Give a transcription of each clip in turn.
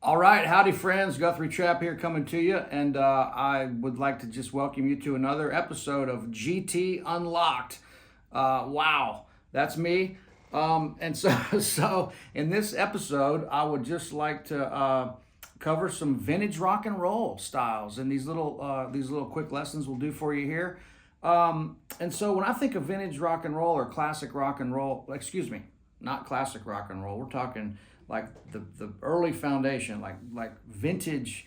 All right, howdy friends, Guthrie Trapp here coming to you, and I would like to just welcome you to another episode of GT Unlocked. Wow, that's me. And so in this episode, I would just like to cover some vintage rock and roll styles, and these little quick lessons we'll do for you here. And so when I think of vintage rock and roll or classic rock and roll, excuse me, not classic rock and roll, we're talking like the early foundation, like vintage,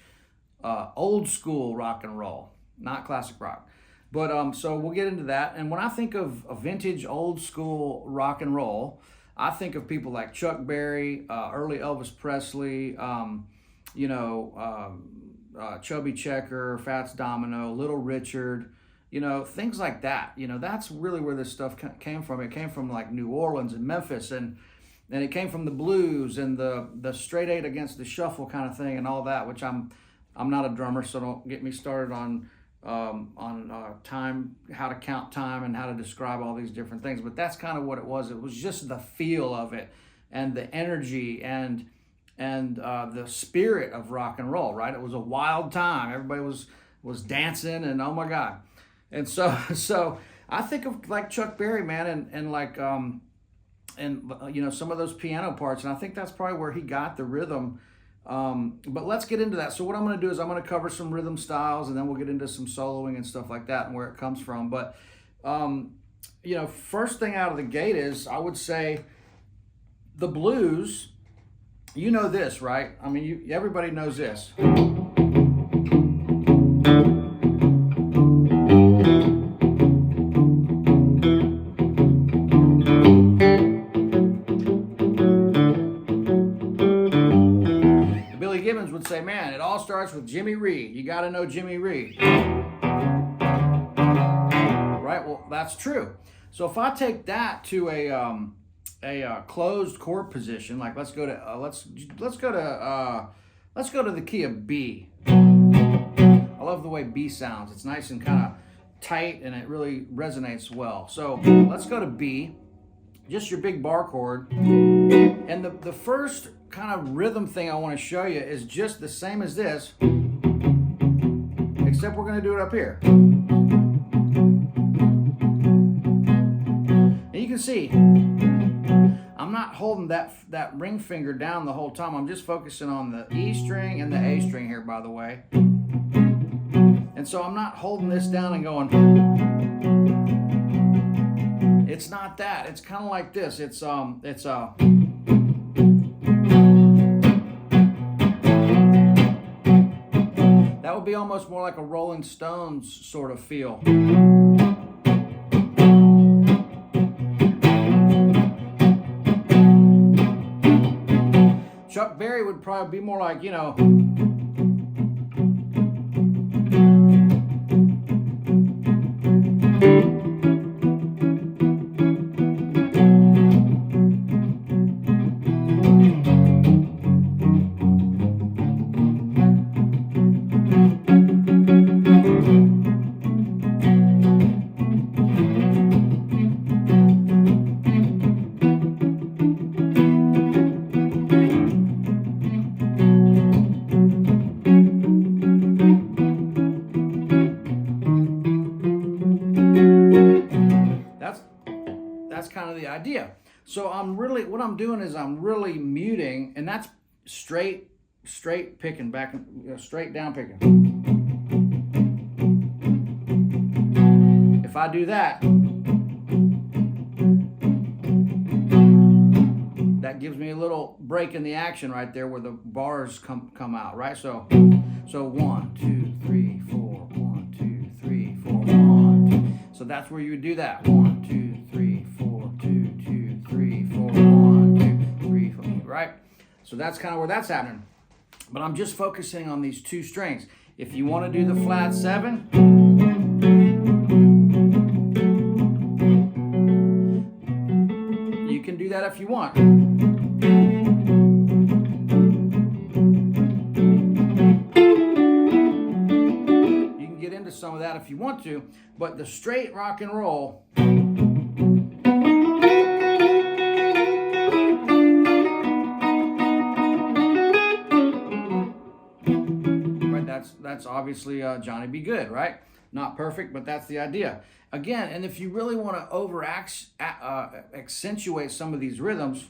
old school rock and roll, not classic rock. But so we'll get into that. And when I think of a vintage old school rock and roll, I think of people like Chuck Berry, early Elvis Presley, Chubby Checker, Fats Domino, Little Richard, things like that. That's really where this stuff came from. It came from like New Orleans and Memphis, and it came from the blues and the straight eight against the shuffle kind of thing and all that, which I'm not a drummer, so don't get me started on time, how to count time and how to describe all these different things. But that's kind of what it was. It was just the feel of it and the energy and the spirit of rock and roll, right? It was a wild time. Everybody was dancing and oh my God. And so I think of like Chuck Berry, man, and like some of those piano parts, and I think that's probably where he got the rhythm. But let's get into that. So what I'm going to do is I'm going to cover some rhythm styles, and then we'll get into some soloing and stuff like that and where it comes from. But first thing out of the gate is I would say the blues. You know this, right? I mean, everybody knows this. Billy Gibbons would say, man, it all starts with Jimmy Reed. You got to know Jimmy Reed. Right? Well, that's true. So if I take that to a closed chord position, like let's go to the key of B. I love the way B sounds. It's nice and kind of tight, and it really resonates well. So let's go to B, just your big bar chord. And the first kind of rhythm thing I want to show you is just the same as this, except we're going to do it up here. And you can see I'm not holding that ring finger down the whole time. I'm just focusing on the E string and the A string here, by the way. And so I'm not holding this down and going. It's not that. It's kind of like this. That would be almost more like a Rolling Stones sort of feel. Chuck Berry would probably be more like, that's kind of the idea. So what I'm doing is I'm really muting, and that's straight picking back, straight down picking. If I do that, that gives me a little break in the action right there where the bars come out, right? So 1, 2, 3, 4, 1, 2, 3, 4, 1, 2. So that's where you would do that. 1, 2, 3, 4, 2, 2, 3, 4, 1, 2, 3, 4, right? So that's kind of where that's happening. But I'm just focusing on these two strings. If you want to do the flat 7, you can do that if you want. You can get into some of that if you want to, but the straight rock and roll, that's obviously Johnny B. Good, right? Not perfect, but that's the idea. Again, and if you really want to accentuate some of these rhythms,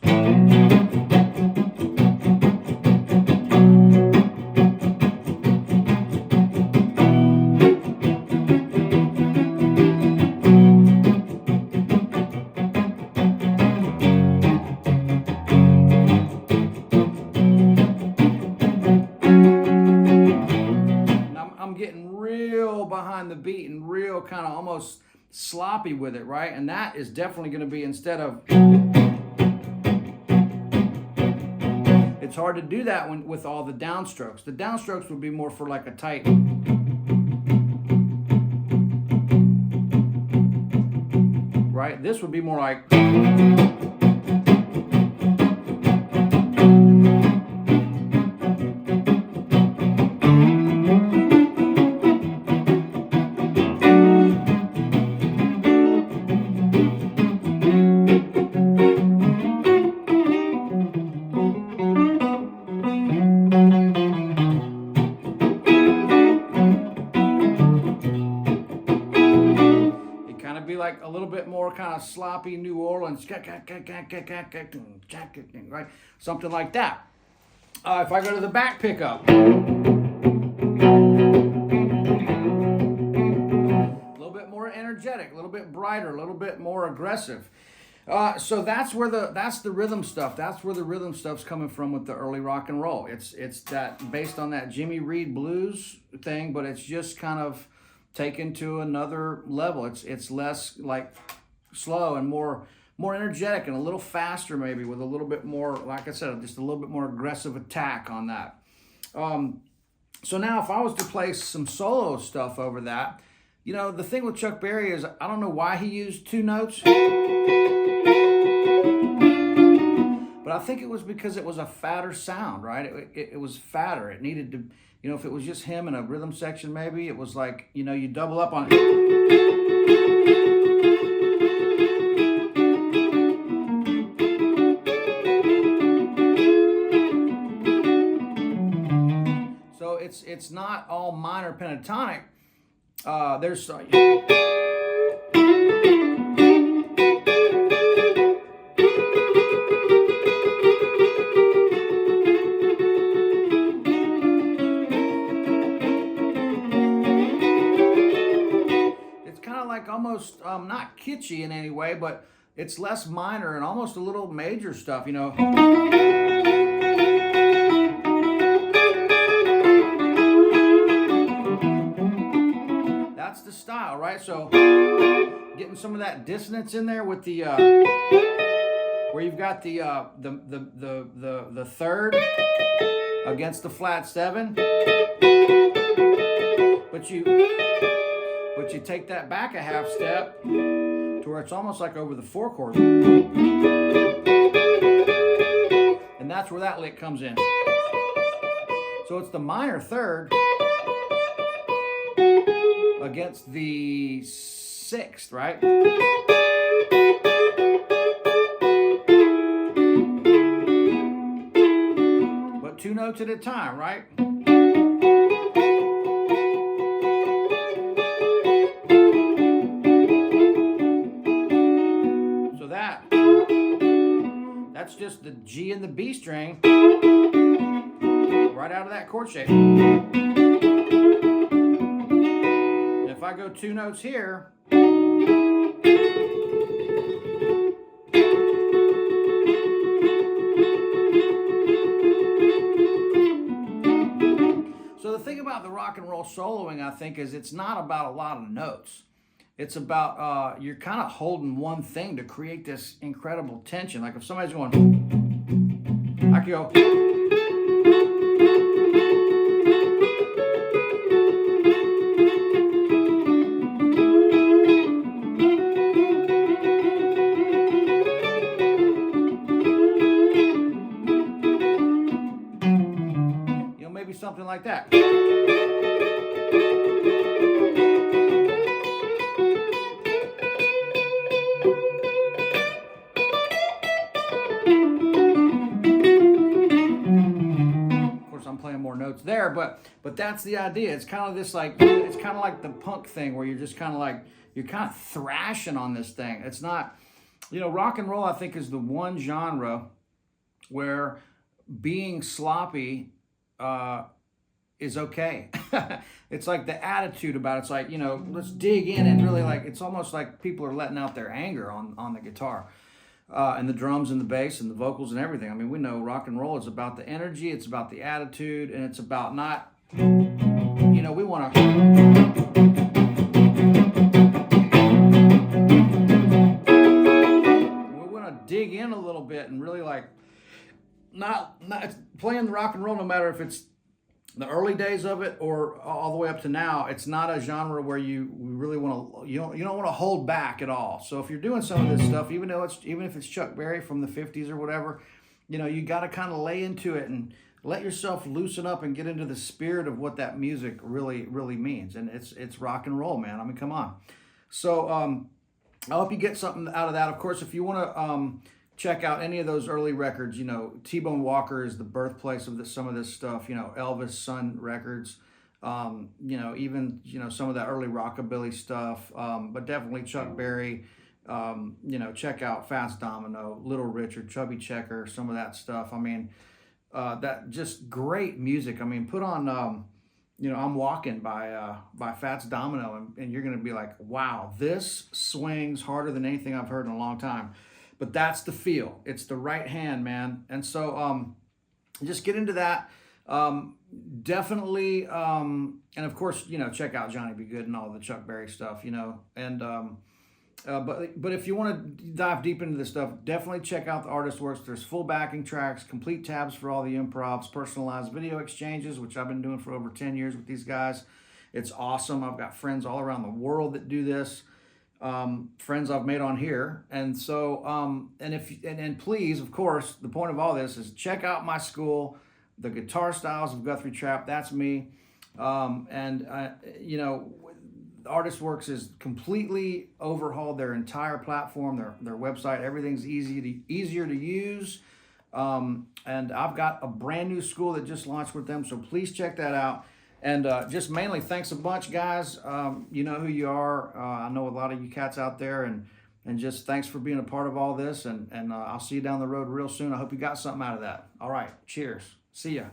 getting real behind the beat and real kind of almost sloppy with it, right? And that is definitely going to be, instead of, it's hard to do that with all the downstrokes. The downstrokes would be more for like a tight, right? This would be more like, like a little bit more kind of sloppy New Orleans, right? Something like that. If I go to the back pickup, a little bit more energetic, a little bit brighter, a little bit more aggressive. So that's the rhythm stuff. That's where the rhythm stuff's coming from with the early rock and roll. It's that based on that Jimmy Reed blues thing, but it's just kind of taken to another level. It's less like slow and more energetic and a little faster, maybe with a little bit more, like I said, just a little bit more aggressive attack on that. So now if I was to play some solo stuff over that, you know, the thing with Chuck Berry is I don't know why he used 2 notes, but I think it was because it was a fatter sound, right? It was fatter. It needed to, you know, if it was just him in a rhythm section, maybe it was like, you know, you double up on it. So it's not all minor pentatonic. There's almost not kitschy in any way, but it's less minor and almost a little major stuff, you know. That's the style, right? So getting some of that dissonance in there with the where you've got the third against the flat 7, but you take that back a half step to where it's almost like over the 4 chord. And that's where that lick comes in. So it's the minor third against the 6th, right? But 2 notes at a time, right? That's just the G and the B string right out of that chord shape. And if I go 2 notes here, so the thing about the rock and roll soloing, I think, is it's not about a lot of notes. It's about, you're kind of holding one thing to create this incredible tension. Like if somebody's going, I could go. You know, maybe something like that. more notes there, but that's the idea. It's kind of this like, it's kind of like the punk thing where you're just kind of like, you're kind of thrashing on this thing. It's not, rock and roll I think is the one genre where being sloppy is okay. It's like the attitude about it. It's like, let's dig in and really like, it's almost like people are letting out their anger on the guitar. And the drums and the bass and the vocals and everything. I mean, we know rock and roll is about the energy, it's about the attitude, and it's about not, we want to. We want to dig in a little bit and really like, not playing the rock and roll, no matter if it's the early days of it or all the way up to now. It's not a genre where you really want to, you don't want to hold back at all. So if you're doing some of this stuff, even if it's Chuck Berry from the 50s or whatever, you got to kind of lay into it and let yourself loosen up and get into the spirit of what that music really means. And it's rock and roll, man. I mean, come on. So I hope you get something out of that. Of course, if you want to check out any of those early records, T-Bone Walker is the birthplace of some of this stuff, Elvis Sun Records, even, some of that early rockabilly stuff, but definitely Chuck Berry, check out Fats Domino, Little Richard, Chubby Checker, some of that stuff. I mean, that just great music. I mean, put on, I'm Walking by Fats Domino, and you're going to be like, wow, this swings harder than anything I've heard in a long time. But that's the feel. It's the right hand, man. And so just get into that. Definitely, and of course, check out Johnny B. Good and all the Chuck Berry stuff, and but if you want to dive deep into this stuff, definitely check out the ArtistWorks. There's full backing tracks, complete tabs for all the improvs, personalized video exchanges, which I've been doing for over 10 years with these guys. It's awesome. I've got friends all around the world that do this. Friends I've made on here. And so, and please, of course, the point of all this is check out my school, The Guitar Styles of Guthrie Trapp. That's me. ArtistWorks has completely overhauled their entire platform, their website. Everything's easier to use. And I've got a brand new school that just launched with them. So please check that out. And just mainly thanks a bunch, guys. You know who you are. I know a lot of you cats out there, and just thanks for being a part of all this. And I'll see you down the road real soon. I hope you got something out of that. All right. Cheers. See ya.